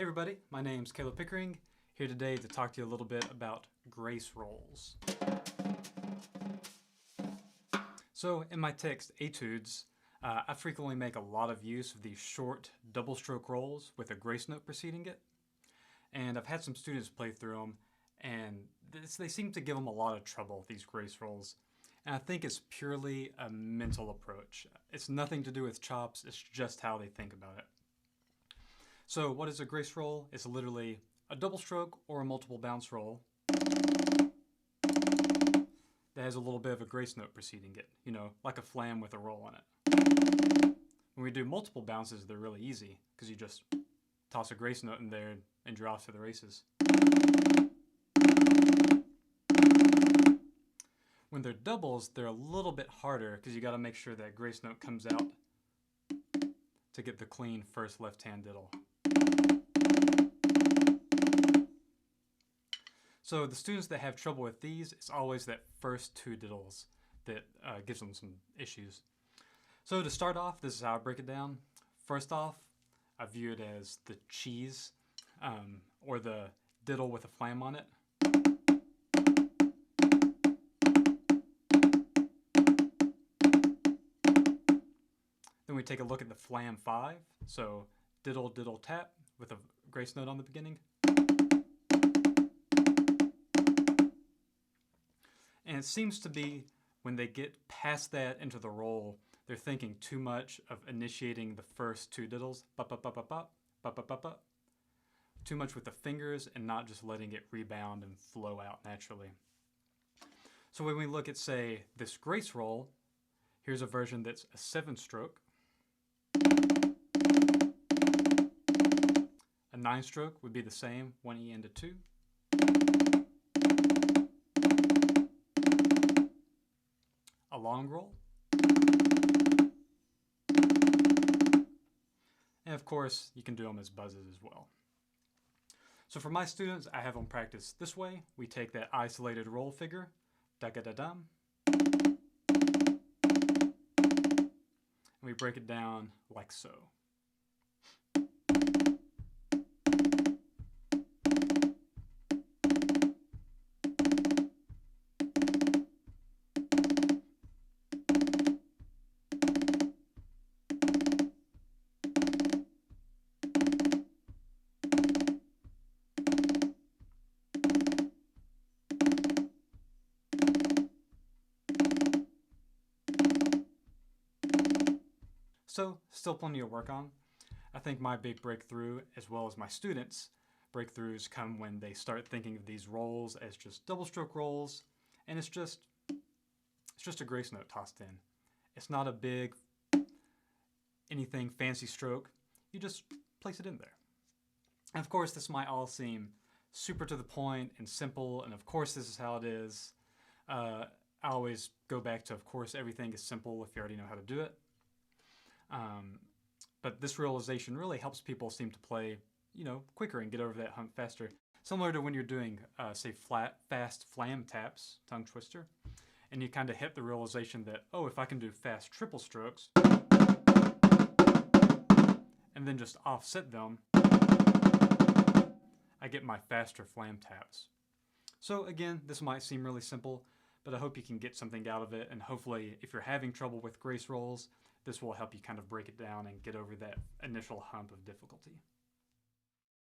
Hey everybody, my name's Caleb Pickering, here today to talk to you a little bit about grace rolls. So in my text etudes, I frequently make a lot of use of these short double stroke rolls with a grace note preceding it. And I've had some students play through them, and they seem to give them a lot of trouble, these grace rolls. And I think it's purely a mental approach. It's nothing to do with chops, it's just how they think about it. So what is a grace roll? It's literally a double stroke or a multiple bounce roll that has a little bit of a grace note preceding it, like a flam with a roll on it. When we do multiple bounces, they're really easy because you just toss a grace note in there and you're off to the races. When they're doubles, they're a little bit harder because you got to make sure that grace note comes out to get the clean first left hand diddle. So the students that have trouble with these, it's always that first two diddles that gives them some issues. So to start off, this is how I break it down. First off, I view it as the cheese, or the diddle with a flam on it. Then we take a look at the flam 5, so diddle, diddle, tap with a grace note on the beginning. And it seems to be when they get past that into the roll, they're thinking too much of initiating the first two diddles, too much with the fingers and not just letting it rebound and flow out naturally. So when we look at, say, this grace roll, here's a version that's a 7-stroke, a 9-stroke would be the same, 1E into 2. A long roll. And of course, you can do them as buzzes as well. So for my students, I have them practice this way. We take that isolated roll figure, da-ga-da-dum, and we break it down like so. So, still plenty to work on. I think my big breakthrough, as well as my students' breakthroughs, come when they start thinking of these rolls as just double stroke rolls, and it's just a grace note tossed in. It's not a big, anything fancy stroke. You just place it in there. And of course, this might all seem super to the point and simple, and of course this is how it is. I always go back to, of course, everything is simple if you already know how to do it. But this realization really helps people seem to play, quicker and get over that hump faster. Similar to when you're doing, say, fast flam taps, tongue twister, and you kind of hit the realization that, oh, if I can do fast triple strokes, and then just offset them, I get my faster flam taps. So again, this might seem really simple, but I hope you can get something out of it, and hopefully if you're having trouble with grace rolls, this will help you kind of break it down and get over that initial hump of difficulty.